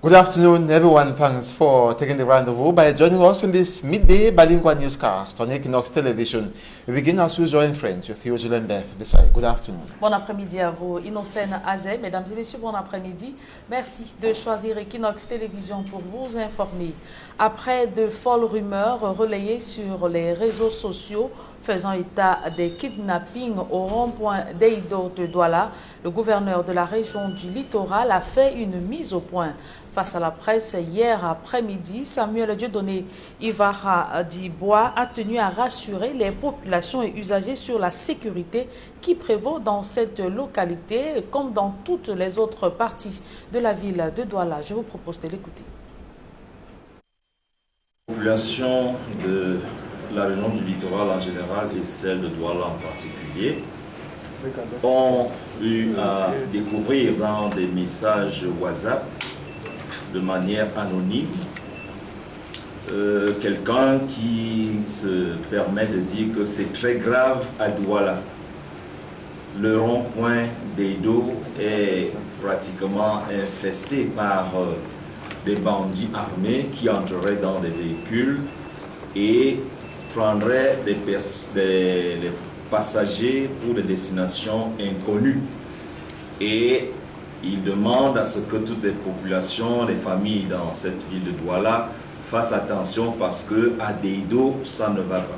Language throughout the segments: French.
Good afternoon, everyone. Thanks for taking the rendezvous by joining us in this midday bilingual newscast on Equinox Television. We begin as usual in French with Yojulen Beth Besai. Good afternoon. Bon après-midi à vous, Innocène Azé. Mesdames et messieurs, bon après-midi. Merci de choisir Equinox Télévision pour vous informer. Après de folles rumeurs relayées sur les réseaux sociaux faisant état des kidnappings au rond-point d'Eido de Douala, le gouverneur de la région du littoral a fait une mise au point. Face à la presse hier après-midi, Samuel Dieudonné Ivara Dibois a tenu à rassurer les populations et usagers sur la sécurité qui prévaut dans cette localité comme dans toutes les autres parties de la ville de Douala. Je vous propose de l'écouter. La population de la région du littoral en général et celle de Douala en particulier ont eu à découvrir dans des messages WhatsApp de manière anonyme quelqu'un qui se permet de dire que c'est très grave à Douala. Le rond-point d'Eido est pratiquement infesté par des bandits armés qui entreraient dans des véhicules et prendraient les passagers pour des destinations inconnues. Et il demande à ce que toutes les populations, les familles dans cette ville de Douala fassent attention parce que à Deido, ça ne va pas.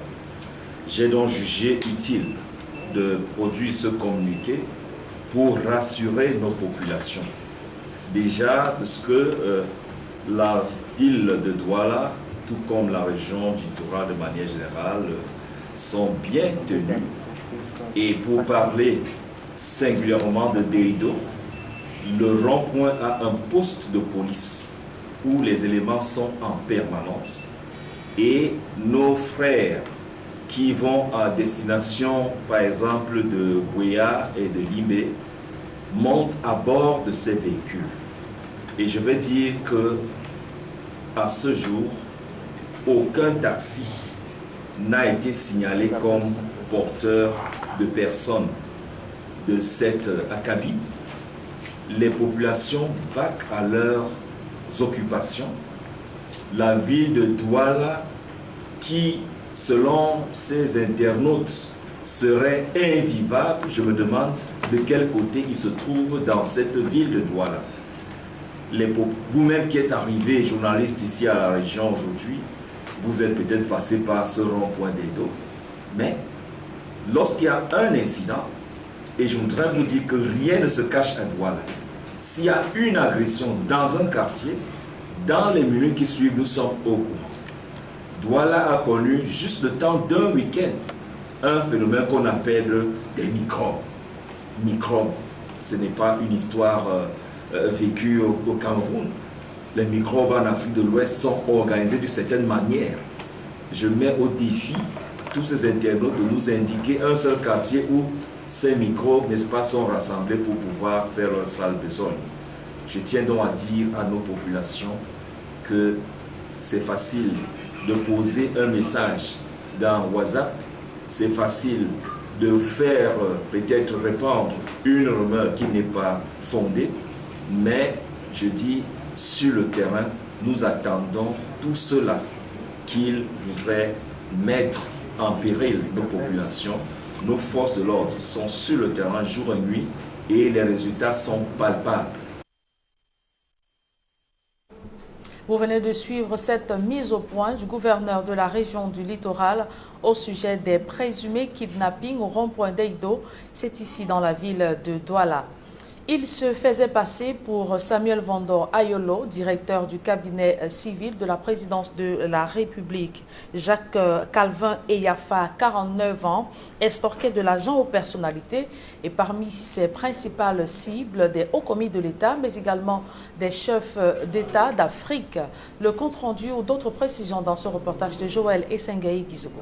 J'ai donc jugé utile de produire ce communiqué pour rassurer nos populations. Déjà, parce que la ville de Douala, tout comme la région du littoral de manière générale, sont bien tenues. Et pour parler singulièrement de Deido, le rond-point a un poste de police où les éléments sont en permanence. Et nos frères qui vont à destination, par exemple, de Bouéa et de Limé, montent à bord de ces véhicules. Et je vais dire que à ce jour, aucun taxi n'a été signalé comme porteur de personnes de cette acabit. Les populations vaquent à leurs occupations. La ville de Douala, qui, selon ses internautes, serait invivable, je me demande de quel côté il se trouve dans cette ville de Douala. Vous-même qui êtes arrivé, journaliste ici à la région aujourd'hui, vous êtes peut-être passé par ce rond-point d'Eido, mais lorsqu'il y a un incident, et je voudrais vous dire que rien ne se cache à Douala, s'il y a une agression dans un quartier, dans les minutes qui suivent, nous sommes au courant. Douala a connu juste le temps d'un week-end un phénomène qu'on appelle des microbes. Microbes, ce n'est pas une histoire vécue au Cameroun. Les microbes en Afrique de l'Ouest sont organisés d'une certaine manière. Je mets au défi tous ces internautes de nous indiquer un seul quartier où ces microbes, n'est-ce pas, sont rassemblés pour pouvoir faire leur sale besogne. Je tiens donc à dire à nos populations que c'est facile de poser un message dans WhatsApp, c'est facile de faire peut-être répandre une rumeur qui n'est pas fondée, mais je dis, sur le terrain, nous attendons tout cela qu'ils voudraient mettre en péril nos populations. Nos forces de l'ordre sont sur le terrain jour et nuit et les résultats sont palpables. Vous venez de suivre cette mise au point du gouverneur de la région du littoral au sujet des présumés kidnappings au rond-point d'Eido. C'est ici dans la ville de Douala. Il se faisait passer pour Samuel Vondor Ayolo, directeur du cabinet civil de la présidence de la République. Jacques Calvin Eyafa, 49 ans, estorquait de l'argent aux personnalités et parmi ses principales cibles, des hauts commis de l'État, mais également des chefs d'État d'Afrique. Le compte-rendu ou d'autres précisions dans ce reportage de Joël Essengaï Gizogo.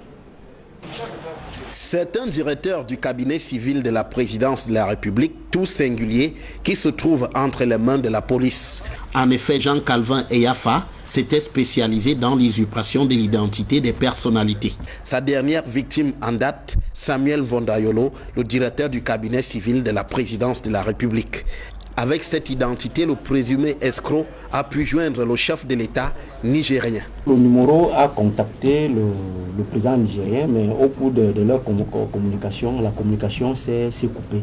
C'est un directeur du cabinet civil de la présidence de la République, tout singulier, qui se trouve entre les mains de la police. En effet, Jean Calvin Eyafa s'était spécialisé dans l'usurpation de l'identité des personnalités. Sa dernière victime en date, Samuel Vondayolo, le directeur du cabinet civil de la présidence de la République. Avec cette identité, le présumé escroc a pu joindre le chef de l'État nigérien. Le numéro a contacté le président nigérien, mais au cours de leur communication, la communication s'est coupée.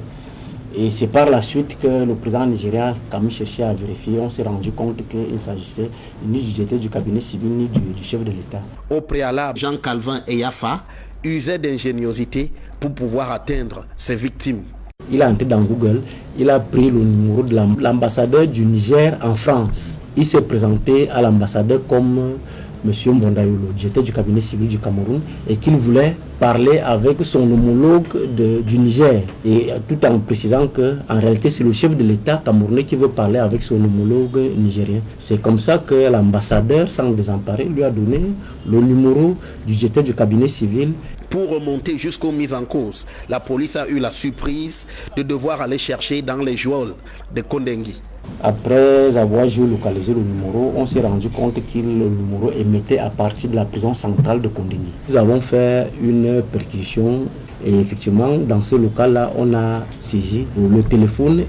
Et c'est par la suite que le président nigérien a quand même cherché à vérifier. On s'est rendu compte qu'il s'agissait ni du directeur du cabinet civil ni du chef de l'État. Au préalable, Jean Calvin et Yafa usaient d'ingéniosité pour pouvoir atteindre ses victimes. Il a entré dans Google, il a pris le numéro de l'ambassadeur du Niger en France. Il s'est présenté à l'ambassadeur comme M. Mbondayolo, directeur du cabinet civil du Cameroun, et qu'il voulait parler avec son homologue du Niger, et tout en précisant qu'en réalité c'est le chef de l'État camerounais qui veut parler avec son homologue nigérien. C'est comme ça que l'ambassadeur, sans désemparer, lui a donné le numéro du directeur du cabinet civil. Pour remonter jusqu'aux mises en cause, la police a eu la surprise de devoir aller chercher dans les geôles de Kondengui. Après avoir géolocalisé le numéro, on s'est rendu compte que le numéro émettait à partir de la prison centrale de Kondengui. Nous avons fait une perquisition et effectivement, dans ce local-là, on a saisi le téléphone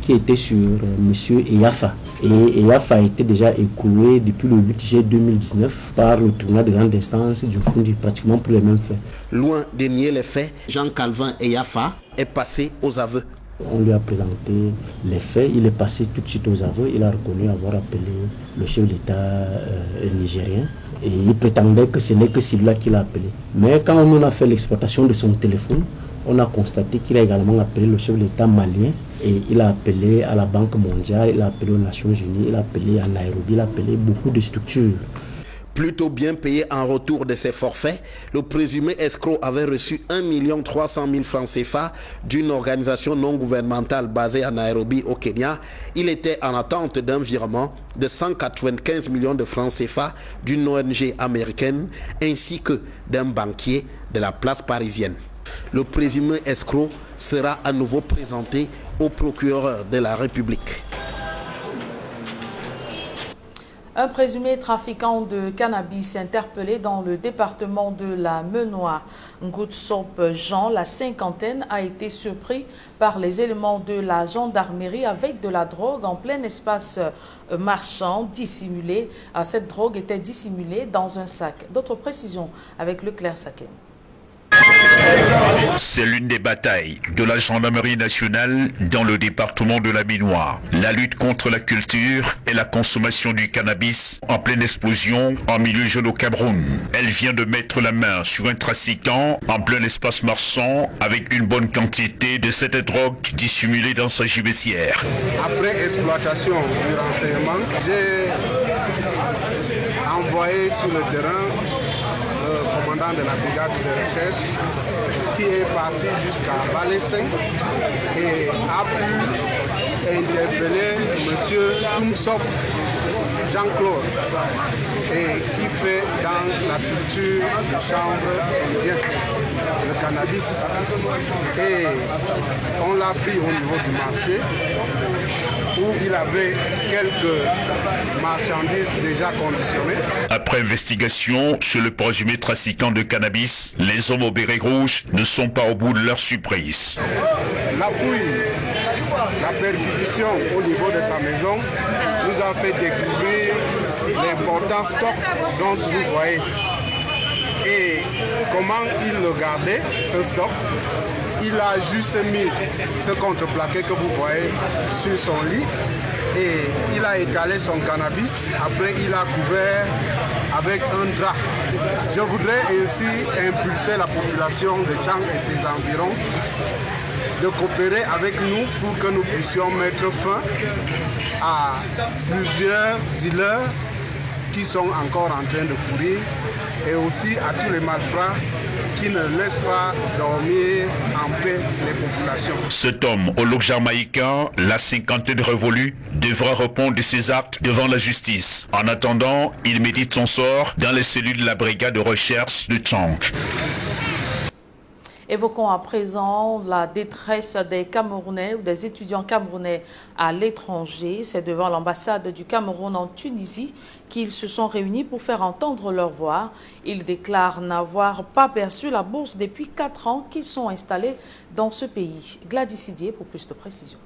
qui était sur M. Eyafa. Et Eyafa a été déjà écroué depuis le 8 juillet 2019 par le tribunal de grande instance du Fundi, pratiquement pour les mêmes faits. Loin de nier les faits, Jean Calvin Eyafa est passé aux aveux. On lui a présenté les faits, il est passé tout de suite aux aveux, il a reconnu avoir appelé le chef de l'État nigérien et il prétendait que ce n'est que celui-là qui l'a appelé. Mais quand on a fait l'exploitation de son téléphone, on a constaté qu'il a également appelé le chef de l'État malien et il a appelé à la Banque mondiale, il a appelé aux Nations Unies, il a appelé à Nairobi, il a appelé beaucoup de structures. Plutôt bien payé en retour de ses forfaits, le présumé escroc avait reçu 1 300 000 francs CFA d'une organisation non gouvernementale basée à Nairobi au Kenya. Il était en attente d'un virement de 195 millions de francs CFA d'une ONG américaine ainsi que d'un banquier de la place parisienne. Le présumé escroc sera à nouveau présenté au procureur de la République. Un présumé trafiquant de cannabis interpellé dans le département de la Menoie, Ngoutsop Jean, la cinquantaine, a été surpris par les éléments de la gendarmerie avec de la drogue en plein espace marchand dissimulé. Cette drogue était dissimulée dans un sac. D'autres précisions avec Leclerc Sakem. C'est l'une des batailles de la gendarmerie nationale dans le département de la Menoie. La lutte contre la culture et la consommation du cannabis en pleine explosion en milieu jeune au Cameroun. Elle vient de mettre la main sur un trafiquant en plein espace marchand avec une bonne quantité de cette drogue dissimulée dans sa gibecière. Après exploitation du renseignement, j'ai envoyé sur le terrain le commandant de la brigade de recherche qui est parti jusqu'à Balessin et a pu interpeller M. Toumsop Jean-Claude et qui fait dans la culture de chanvre indien le cannabis. Et on l'a pris au niveau du marché où il avait quelques marchandises déjà conditionnées. Après investigation sur le présumé trafiquant de cannabis, les hommes au béret rouge ne sont pas au bout de leur surprise. La fouille, la perquisition au niveau de sa maison nous a fait découvrir l'important stock dont vous voyez et comment il le gardait, ce stock. Il a juste mis ce contreplaqué que vous voyez sur son lit et il a étalé son cannabis. Après, il a couvert avec un drap. Je voudrais ainsi impulser la population de Tchang et ses environs de coopérer avec nous pour que nous puissions mettre fin à plusieurs dealers qui sont encore en train de courir et aussi à tous les malfrats qui ne laisse pas dormir en paix les populations. Cet homme au look jamaïcain, la cinquantaine révolue, devra répondre de ses actes devant la justice. En attendant, il médite son sort dans les cellules de la brigade de recherche de Tchang. Évoquons à présent la détresse des Camerounais ou des étudiants camerounais à l'étranger. C'est devant l'ambassade du Cameroun en Tunisie qu'ils se sont réunis pour faire entendre leur voix. Ils déclarent n'avoir pas perçu la bourse depuis 4 ans qu'ils sont installés dans ce pays. Gladys Sidier pour plus de précisions.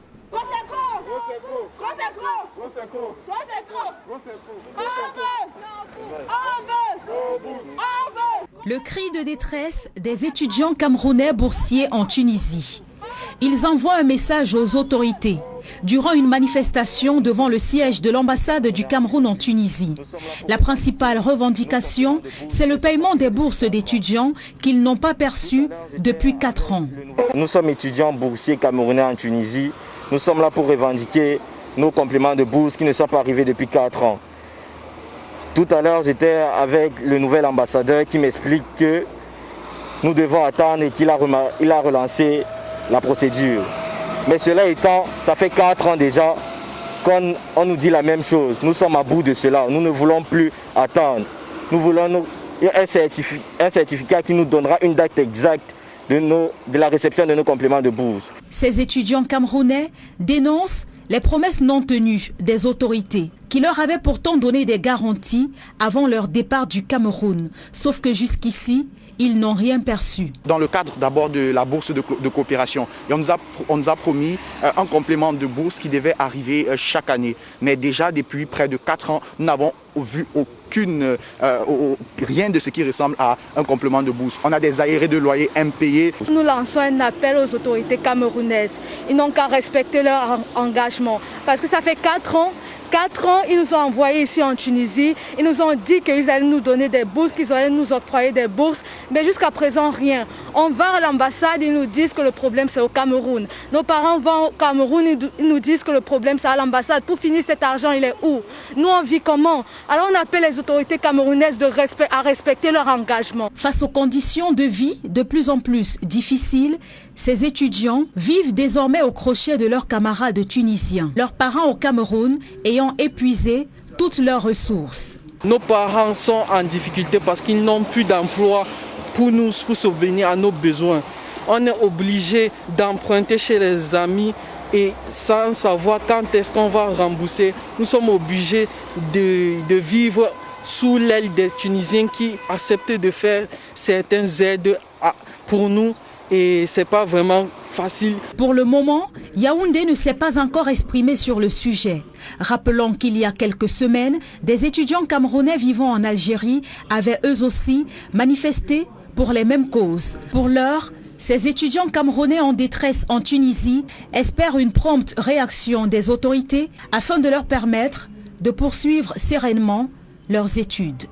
Le cri de détresse des étudiants camerounais boursiers en Tunisie. Ils envoient un message aux autorités durant une manifestation devant le siège de l'ambassade du Cameroun en Tunisie. La principale revendication, c'est le paiement des bourses d'étudiants qu'ils n'ont pas perçues depuis 4 ans. Nous sommes étudiants boursiers camerounais en Tunisie. Nous sommes là pour revendiquer nos compléments de bourse qui ne sont pas arrivés depuis 4 ans. Tout à l'heure, j'étais avec le nouvel ambassadeur qui m'explique que nous devons attendre et qu'il a relancé la procédure. Mais cela étant, ça fait 4 ans déjà qu'on nous dit la même chose. Nous sommes à bout de cela. Nous ne voulons plus attendre. Nous voulons un certificat qui nous donnera une date exacte de la réception de nos compléments de bourse. Ces étudiants camerounais dénoncent les promesses non tenues des autorités qui leur avaient pourtant donné des garanties avant leur départ du Cameroun. Sauf que jusqu'ici, ils n'ont rien perçu. Dans le cadre d'abord de la bourse de coopération, et on nous a promis un complément de bourse qui devait arriver chaque année. Mais déjà depuis près de 4 ans, nous n'avons vu rien de ce qui ressemble à un complément de bourse. On a des arriérés de loyer impayés. Nous lançons un appel aux autorités camerounaises. Ils n'ont qu'à respecter leur engagement. Parce que ça fait 4 ans. 4 ans, ils nous ont envoyés ici en Tunisie. Ils nous ont dit qu'ils allaient nous donner des bourses, qu'ils allaient nous octroyer des bourses. Mais jusqu'à présent, rien. On va à l'ambassade, ils nous disent que le problème c'est au Cameroun. Nos parents vont au Cameroun, ils nous disent que le problème c'est à l'ambassade. Pour finir, cet argent, il est où? Nous, on vit comment? Alors on appelle les autorités camerounaises à respecter leur engagement. Face aux conditions de vie de plus en plus difficiles, ces étudiants vivent désormais au crochet de leurs camarades tunisiens. Leurs parents au Cameroun ayant épuisé toutes leurs ressources. Nos parents sont en difficulté parce qu'ils n'ont plus d'emploi pour subvenir à nos besoins. On est obligé d'emprunter chez les amis et sans savoir quand est-ce qu'on va rembourser. Nous sommes obligés de vivre sous l'aile des Tunisiens qui acceptent de faire certaines aides pour nous. Et ce n'est pas vraiment facile. Pour le moment, Yaoundé ne s'est pas encore exprimé sur le sujet. Rappelons qu'il y a quelques semaines, des étudiants camerounais vivant en Algérie avaient eux aussi manifesté pour les mêmes causes. Pour l'heure, ces étudiants camerounais en détresse en Tunisie espèrent une prompte réaction des autorités afin de leur permettre de poursuivre sereinement leurs études.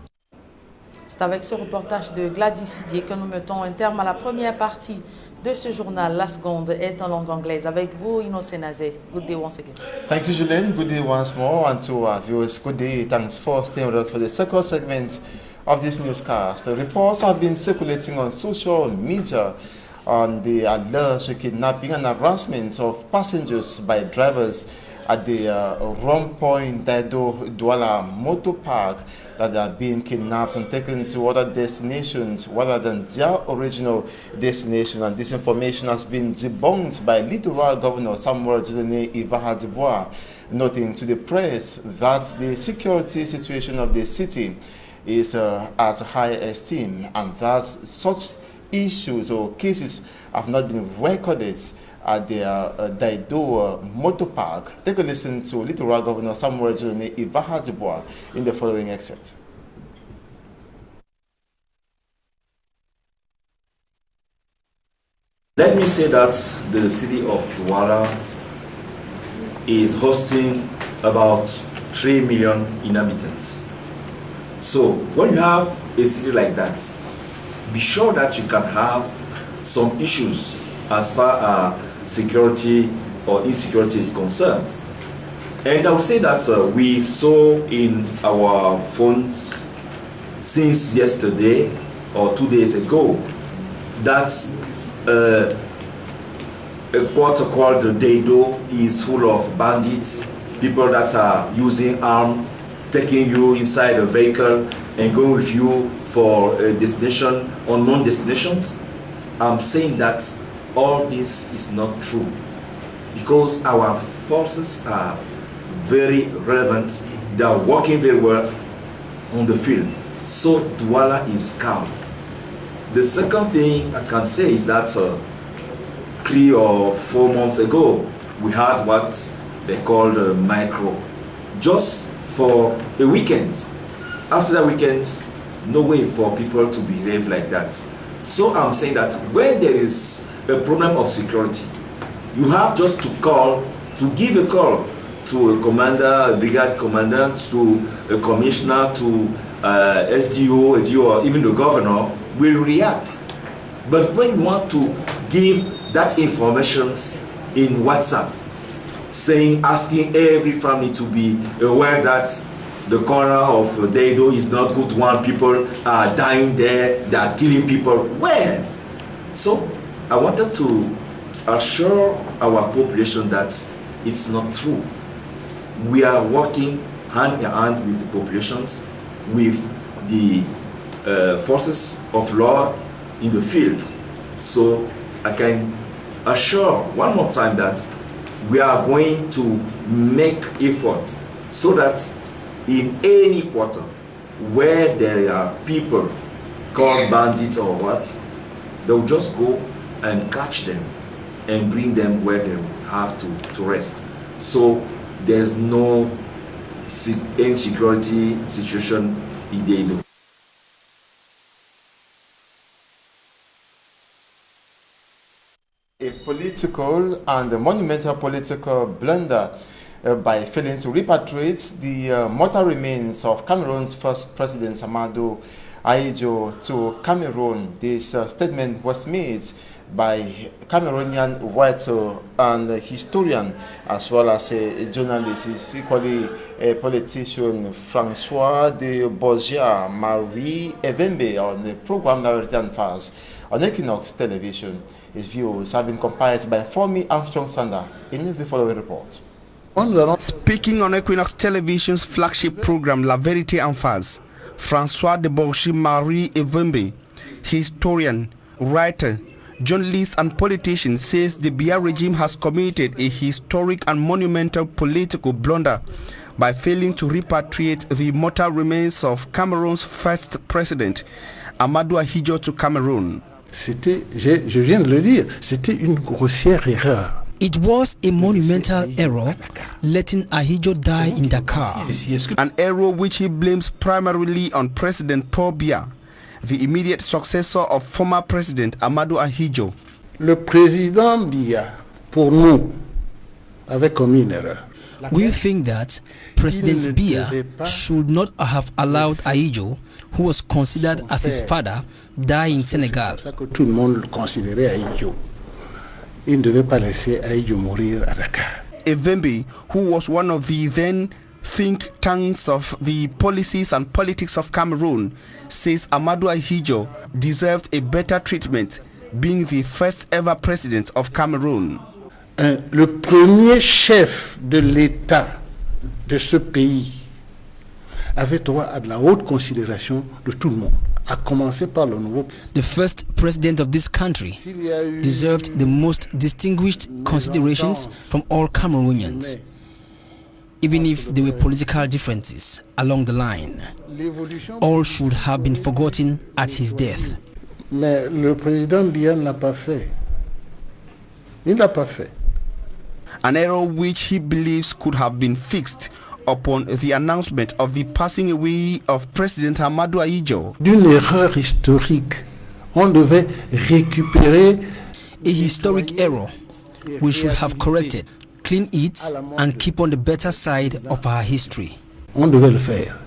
C'est avec ce reportage de Gladys Dié que nous mettons un terme à la première partie de ce journal. La seconde est en langue anglaise. Avec vous, Innocent Nazé. Good day once again. Thank you, Julien. Good day once more. And to our viewers, good day. Thanks for staying with us for the second segment of this newscast. The reports have been circulating on social media on the alerts to kidnapping and harassment of passengers by drivers at the Rompoint Daido Douala Motor Park that are being kidnapped and taken to other destinations rather than their original destination. And this information has been debunked by Littoral Governor Samuel Jodene Ivahadibois, noting to the press that the security situation of the city is at high esteem and that such issues or cases have not been recorded at the Daido Motor Park. Take a listen to Littoral Governor Samuel Jodene Ivahadibois in the following excerpt. Let me say that the city of Douala is hosting about 3 million inhabitants. So when you have a city like that, be sure that you can have some issues as far as security or insecurity is concerned. And I would say that we saw in our phones since yesterday or 2 days ago that a quarter called Daido is full of bandits, people that are using arms, taking you inside a vehicle and going with you for a destination, unknown destinations. I'm saying that all this is not true because our forces are very relevant, they are working very well on the field. So Douala is calm. The second thing I can say is that 3 or 4 months ago we had what they call the micro just for a weekend. After that weekend, no way for people to behave like that. So I'm saying that when there is a problem of security, you have just to give a call to a commander, a brigade commandant, to a commissioner, to SDO, ADO, or even the governor will react. But when you want to give that information in WhatsApp, asking every family to be aware that the corner of Deido is not good one, people are dying there, they are killing people. Where? So I wanted to assure our population that it's not true. We are working hand in hand with the populations, with the forces of law in the field. So I can assure one more time that we are going to make effort so that in any quarter where there are people called bandits or what, they'll just go and catch them and bring them where they have to rest. So there's no insecurity situation in Deido. A political and a monumental political blunder by failing to repatriate the mortal remains of Cameroon's first president, Amadou Ahidjo, to Cameroon. This statement was made by Cameroonian writer and historian, as well as a journalist. He's equally a politician, Francois de Borgia Marie Evembe, on the program Narrative and Fast on Equinox Television. His views have been compiled by Formi Armstrong Sander in the following report. Speaking on Equinox Television's flagship program La Vérité en Face, Francois de Borgia Marie Evembe, historian, writer, journalist and politician, says the Biya regime has committed a historic and monumental political blunder by failing to repatriate the mortal remains of Cameroon's first president, Amadou Ahidjo, to Cameroon. Je viens de le dire, c'était une grossière erreur. It was a monumental error letting Ahidjo die in Dakar. An error which he blames primarily on President Paul Biya, the immediate successor of former President Amadou Ahidjo. Le président Biya, pour nous, avait commis une erreur. We think that President Biya should not have allowed Ahidjo, who was considered as his father, die in Senegal. C'est pour ça que tout le monde le considérait Ahidjo. Il ne devait pas laisser Ahidjo mourir à Dakar. Evembe, who was one of the then think tanks of the policies and politics of Cameroon, says Amadou Ahidjo deserved a better treatment, being the first ever president of Cameroon. Le premier chef de l'État de ce pays avait droit à de la haute considération de tout le monde, à commencer par le nouveau. The first president of this country deserved the most distinguished considerations from all Cameroonians, even if there were political differences along the line. All should have been forgotten at his death. Mais le président Biya ne l'a pas fait. Il ne l'a pas fait. An error which he believes could have been fixed upon the announcement of the passing away of President Amadou Ahidjo. D'une erreur historique, on devait récupérer a historic error we should have corrected, clean it, and keep on the better side of our history. On devait le faire.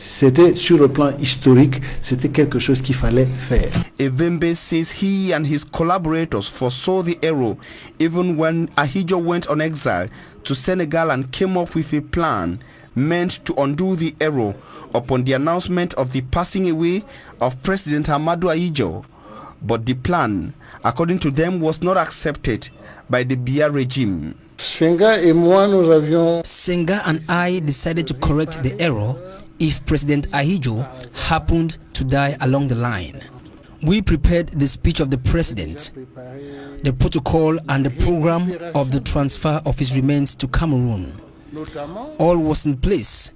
C'était sur le plan historique, c'était quelque chose qu'il fallait faire. Evembe says he and his collaborators foresaw the error even when Ahidjo went on exile to Senegal and came up with a plan meant to undo the error upon the announcement of the passing away of President Amadou Ahidjo. But the plan, according to them, was not accepted by the Biya regime. Senga and I decided to correct the error if President Ahidjo happened to die along the line. We prepared the speech of the president, the protocol and the program of the transfer of his remains to Cameroon. All was in place,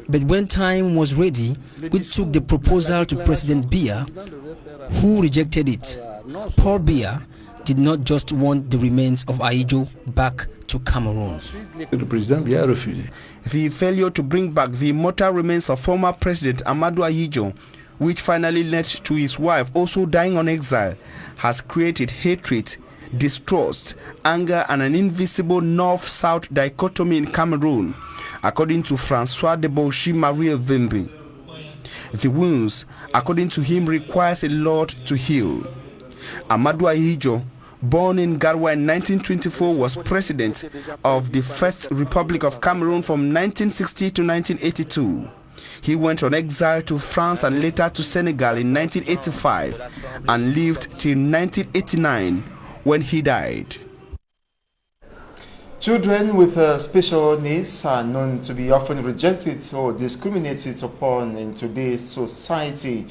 but when time was ready, we took the proposal to President Biya, who rejected it. Paul Biya did not just want the remains of Ahidjo back to Cameroon. The failure to bring back the mortal remains of former President Amadou Ahidjo, which finally led to his wife also dying on exile, has created hatred, distrust, anger and an invisible north-south dichotomy in Cameroon, according to Francois de Bouchy-Marie Vimbi. The wounds, according to him, requires a lot to heal. Amadou Ahidjo, born in Garoua in 1924, was president of the First Republic of Cameroon from 1960 to 1982. He went on exile to France and later to Senegal in 1985 and lived till 1989 when he died. Children with special needs are known to be often rejected or discriminated upon in today's society,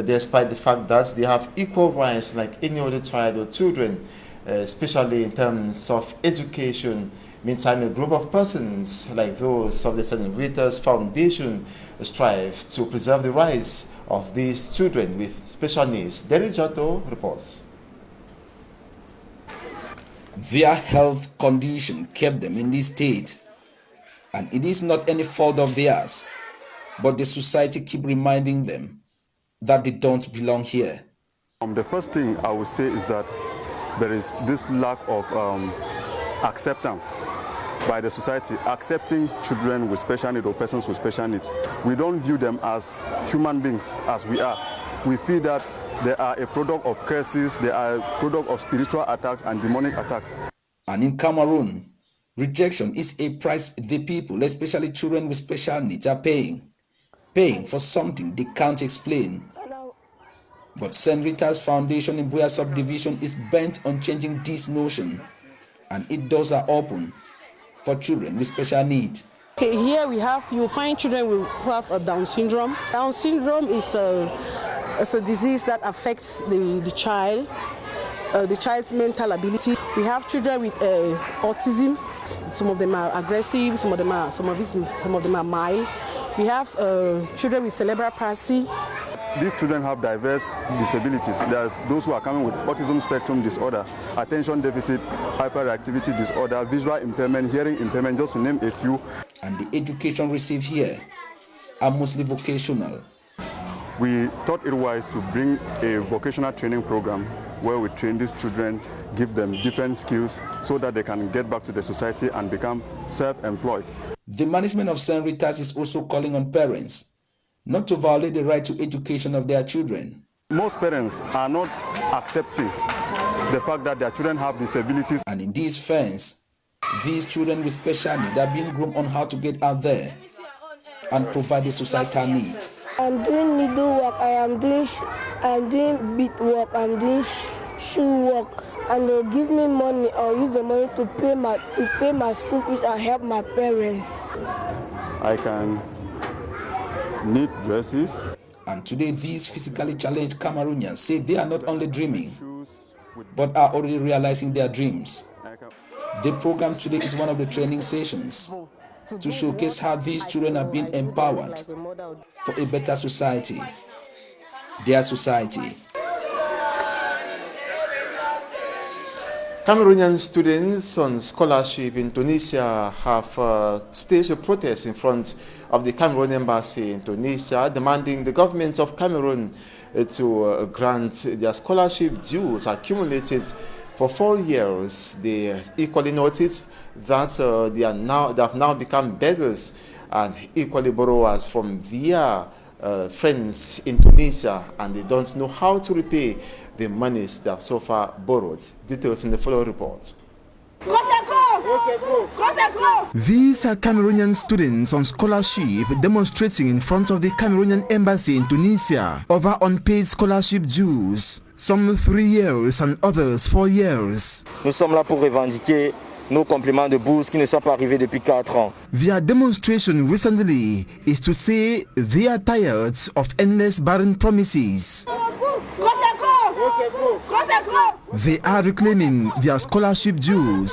despite the fact that they have equal rights like any other child or children, especially in terms of education. Meantime, a group of persons like those of the St. Rita's Foundation strive to preserve the rights of these children with special needs. Derry Jato reports. Their health condition kept them in this state, and it is not any fault of theirs, but the society keep reminding them that they don't belong here. The first thing I would say is that there is this lack of acceptance by the society, accepting children with special needs or persons with special needs. We don't view them as human beings as we are. We feel that they are a product of curses, they are a product of spiritual attacks and demonic attacks. And in Cameroon, rejection is a price the people, especially children with special needs, are paying for something they can't explain. But St. Rita's Foundation in Buea Subdivision is bent on changing this notion, and its doors are open for children with special needs. Okay, here you find children who have a Down syndrome. Down syndrome is a disease that affects the child's mental ability. We have children with autism. Some of them are aggressive, some of them are mild. We have children with cerebral palsy. These children have diverse disabilities. There are those who are coming with autism spectrum disorder, attention deficit, hyperactivity disorder, visual impairment, hearing impairment, just to name a few. And the education received here are mostly vocational. We thought it wise to bring a vocational training program where we train these children, give them different skills so that they can get back to the society and become self-employed. The management of St. Rita's is also calling on parents not to violate the right to education of their children. Most parents are not accepting the fact that their children have disabilities. And in this fence, these children with special needs are being groomed on how to get out there and provide the societal need. I'm doing needle work, I'm doing bead work, I'm doing shoe work, and they'll give me money. I'll use the money to pay my school fees and help my parents. I can knit dresses. And today, these physically challenged Cameroonians say they are not only dreaming, but are already realizing their dreams. The program today is one of the training sessions to showcase how these children are being empowered for a better society, their society. Cameroonian students on scholarship in Tunisia have staged a protest in front of the Cameroon embassy in Tunisia, demanding the government of Cameroon to grant their scholarship dues accumulated for 4 years. They equally noticed that they have now become beggars and equally borrowers from their friends in Tunisia, and they don't know how to repay the monies they have so far borrowed. Details in the following report. These are Cameroonian students on scholarship demonstrating in front of the Cameroonian embassy in Tunisia over unpaid scholarship dues, some 3 years and others 4 years. Nous sommes là pour revendiquer nos compléments de bourse qui ne sont pas arrivés depuis 4 ans. Their demonstration recently is to say they are tired of endless barren promises. They are reclaiming their scholarship dues.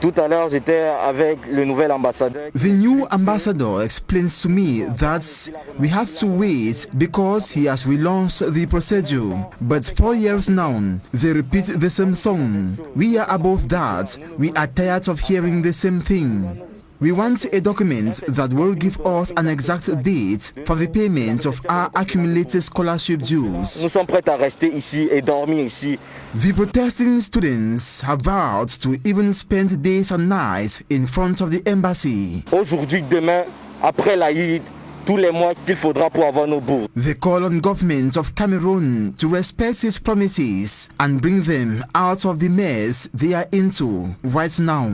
Tout à l'heure, j'étais avec le nouvel ambassadeur. The new ambassador explains to me that we had to wait because he has relaunched the procedure. But 4 years now, they repeat the same song. We are above that. We are tired of hearing the same thing. We want a document that will give us an exact date for the payment of our accumulated scholarship dues. Nous sommes prêts à rester ici et dormir ici. The protesting students have vowed to even spend days and nights in front of the embassy. Aujourd'hui, demain, après l'Aïd, tous les mois qu'il faudra pour avoir nos bourses. They call on government of Cameroon to respect its promises and bring them out of the mess they are into right now.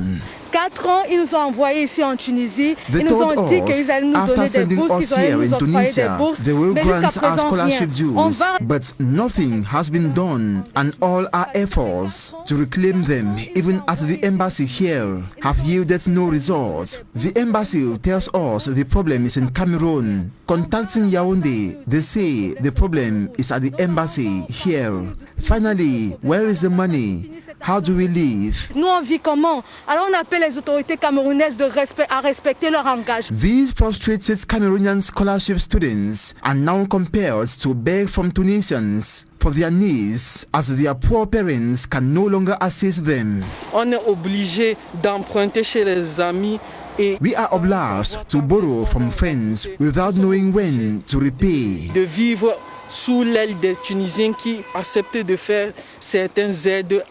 4 ans, ils nous ont envoyés ici en Tunisie. They Ils nous ont told dit qu'ils allaient nous after donner des sending bourses, us qu'ils allaient here nous in octroyer des Tunisia, bourses. they will Mais jusqu'à grant our présent, scholarship rien. On dues, va... but nothing has been done, and all our efforts to reclaim them, even at the embassy here, have yielded no result. The embassy tells us the problem is in Cameroon. Contacting Yaoundé, they say the problem is at the embassy here. Finally, where is the money? How do we live? Nous, on vit comment? Alors on appelle les autorités camerounaises à respecter leur engagement. These frustrated Cameroonian scholarship students are now compelled to beg from Tunisians for their needs as their poor parents can no longer assist them. On est obligé d'emprunter chez les amis. We are obliged to borrow from friends without knowing when to repay. De vivre sous l'aile des Tunisiens qui acceptent de faire certaines aides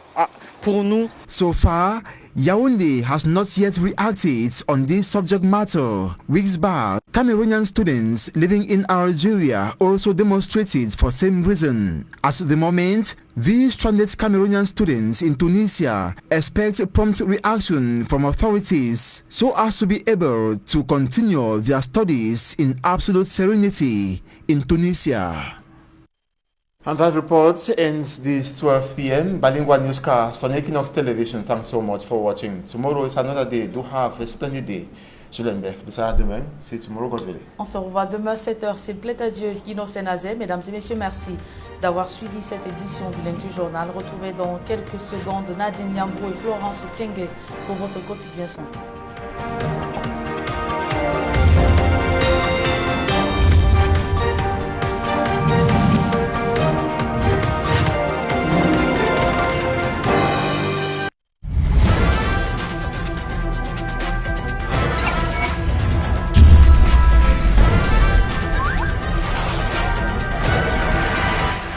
pour nous. So far, Yaoundé has not yet reacted on this subject matter. Weeks back, Cameroonian students living in Algeria also demonstrated for same reason. At the moment, these stranded Cameroonian students in Tunisia expect a prompt reaction from authorities so as to be able to continue their studies in absolute serenity in Tunisia. And that report ends this 12 p.m. Bilingual newscast on Equinox Television. Thanks so much for watching. Tomorrow is another day. Do have a splendid day. Je l'aime bien. À demain. See you tomorrow. God willing. On se revoit demain 7h. S'il plaît à Dieu, Innocent Azé. Mesdames et messieurs, merci d'avoir suivi cette édition bilingue du journal. Retrouvez dans quelques secondes Nadine Yambou et Florence Tiengue pour votre quotidien son.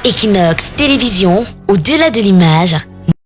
Equinox Télévision, au-delà de l'image.